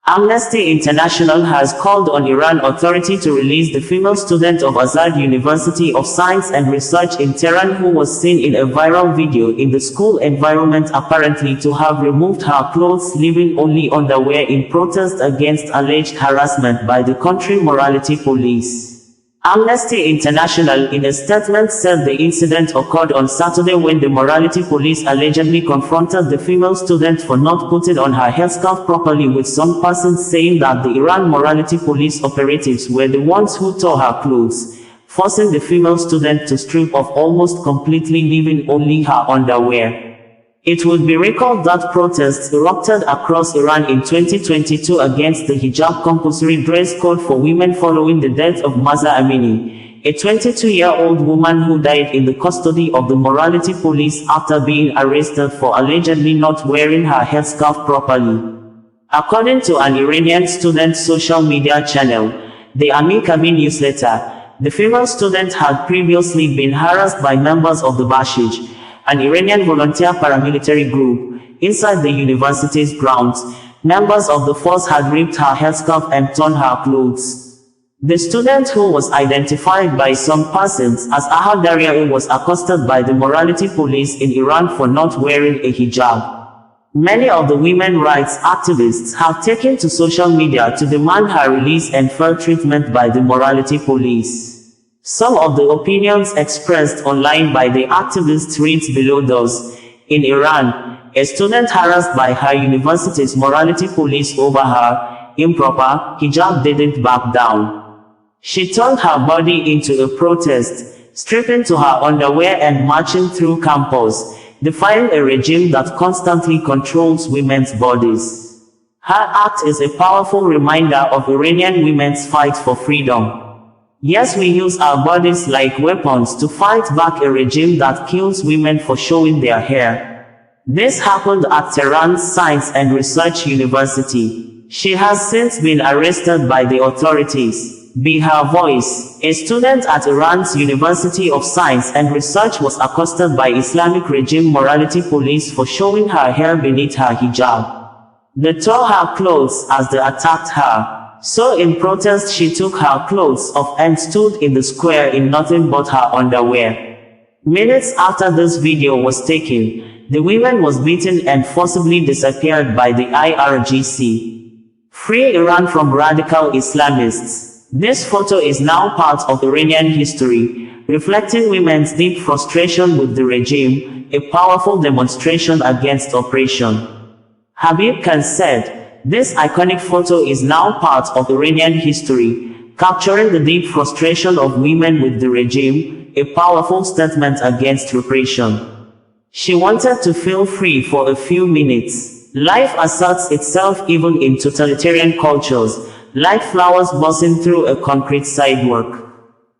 Amnesty International has called on Iran authority to release the female student of Azad University of Science and Research in Tehran who was seen in a viral video in the school environment apparently to have removed her clothes, leaving only underwear in protest against alleged harassment by the country morality police. Amnesty International in a statement said the incident occurred on Saturday when the morality police allegedly confronted the female student for not putting on her headscarf properly, with some persons saying that the Iran morality police operatives were the ones who tore her clothes, forcing the female student to strip off almost completely, leaving only her underwear. It would be recalled that protests erupted across Iran in 2022 against the hijab compulsory dress code for women following the death of Mahsa Amini, a 22-year-old woman who died in the custody of the morality police after being arrested for allegedly not wearing her headscarf properly. According to an Iranian student social media channel, the Ami-Kabi newsletter, the female student had previously been harassed by members of the Bashij, an Iranian volunteer paramilitary group, inside the university's grounds. Members of the force had ripped her headscarf and torn her clothes. The student, who was identified by some persons as Ahad Daryai, was accosted by the morality police in Iran for not wearing a hijab. Many of the women rights activists have taken to social media to demand her release and fair treatment by the morality police. Some of the opinions expressed online by the activists reads below those. In Iran, a student harassed by her university's morality police over her improper hijab didn't back down. She turned her body into a protest, stripping to her underwear and marching through campus, defying a regime that constantly controls women's bodies. Her act is a powerful reminder of Iranian women's fight for freedom. Yes, we use our bodies like weapons to fight back a regime that kills women for showing their hair. This happened at Tehran's Science and Research University. She has since been arrested by the authorities. Be her voice. A student at Iran's University of Science and Research was accosted by Islamic regime morality police for showing her hair beneath her hijab. They tore her clothes as they attacked her. So in protest she took her clothes off and stood in the square in nothing but her underwear. Minutes after this video was taken, the woman was beaten and forcibly disappeared by the IRGC. Free Iran from radical Islamists. This photo is now part of Iranian history, reflecting women's deep frustration with the regime, a powerful demonstration against oppression. Habib Khan said, "This iconic photo is now part of Iranian history, capturing the deep frustration of women with the regime, a powerful statement against repression." She wanted to feel free for a few minutes. Life asserts itself even in totalitarian cultures, like flowers bursting through a concrete sidewalk.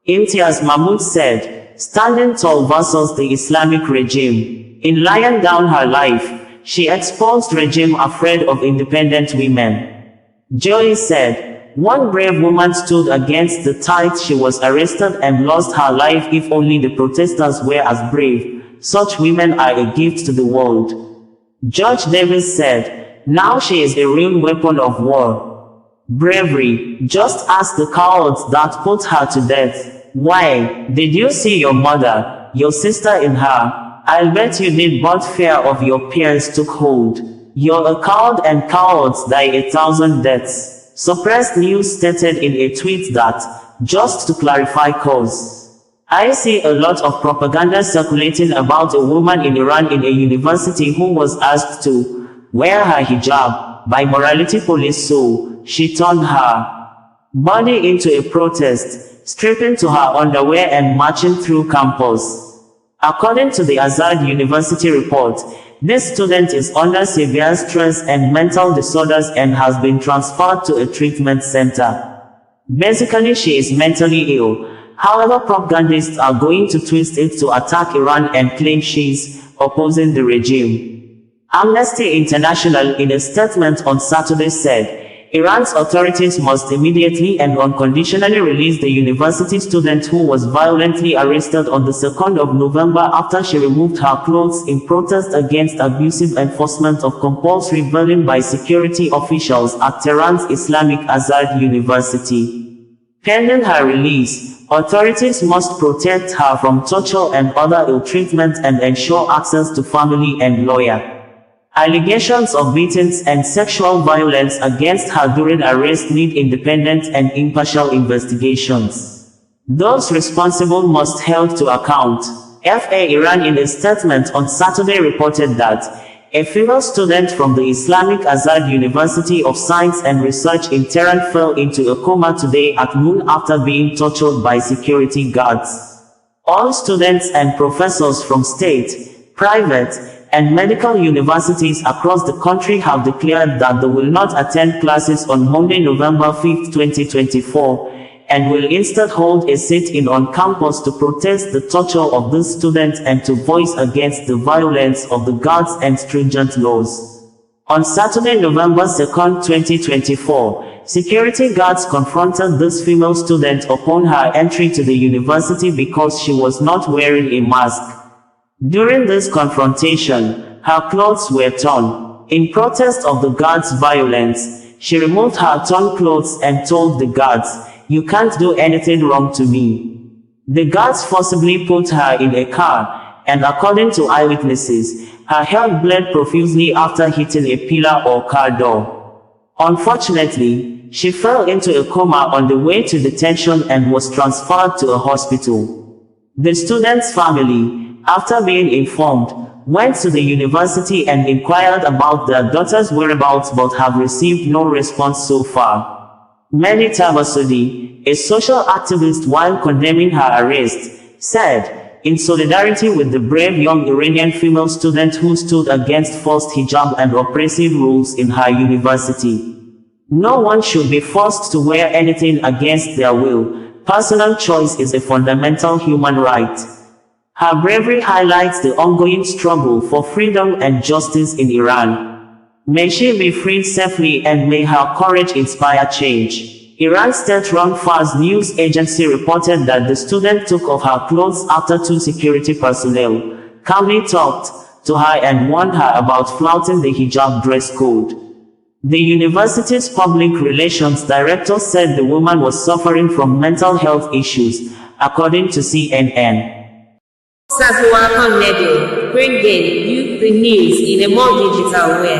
Imtiaz Mahmoud said, standing tall versus the Islamic regime. In laying down her life, she exposed regime afraid of independent women. Joy said, one brave woman stood against the tide. She was arrested and lost her life. If only the protesters were as brave. Such women are a gift to the world. George Davis said, now she is a real weapon of war. Bravery. Just ask the cowards that put her to death. Why, did you see your mother, your sister in her? I'll bet you did, but fear of your peers took hold. You're a coward and cowards die 1,000 deaths. Suppressed News stated in a tweet that, just to clarify cause. I see a lot of propaganda circulating about a woman in Iran in a university who was asked to wear her hijab by morality police, so she turned her body into a protest, stripping to her underwear and marching through campus. According to the Azad University report, this student is under severe stress and mental disorders and has been transferred to a treatment center. Basically, she is mentally ill. However, propagandists are going to twist it to attack Iran and claim she's opposing the regime. Amnesty International in a statement on Saturday said, Iran's authorities must immediately and unconditionally release the university student who was violently arrested on the 2nd of November after she removed her clothes in protest against abusive enforcement of compulsory veiling by security officials at Tehran's Islamic Azad University. Pending her release, authorities must protect her from torture and other ill treatment and ensure access to family and lawyer. Allegations of beatings and sexual violence against her during arrest need independent and impartial investigations. Those responsible must be held to account. FA Iran in a statement on Saturday reported that a female student from the Islamic Azad University of Science and Research in Tehran fell into a coma today at noon after being tortured by security guards. All students and professors from state, private, and medical universities across the country have declared that they will not attend classes on Monday, November 5, 2024, and will instead hold a sit-in on campus to protest the torture of these students and to voice against the violence of the guards and stringent laws. On Saturday, November 2, 2024, security guards confronted this female student upon her entry to the university because she was not wearing a mask. During this confrontation, her clothes were torn. In protest of the guards' violence, she removed her torn clothes and told the guards, "You can't do anything wrong to me." The guards forcibly put her in a car, and according to eyewitnesses, her head bled profusely after hitting a pillar or car door. Unfortunately, she fell into a coma on the way to detention and was transferred to a hospital. The student's family, after being informed, went to the university and inquired about their daughter's whereabouts but have received no response so far. Mehdi Tabasudi, a social activist while condemning her arrest, said, "In solidarity with the brave young Iranian female student who stood against forced hijab and oppressive rules in her university. No one should be forced to wear anything against their will. Personal choice is a fundamental human right." Her bravery highlights the ongoing struggle for freedom and justice in Iran. May she be freed safely and may her courage inspire change. Iran's state-run Fars news agency reported that the student took off her clothes after two security personnel calmly talked to her and warned her about flouting the hijab dress code. The university's public relations director said the woman was suffering from mental health issues, according to CNN. Sabuwa Connedo, bringing you the news in a more digital way.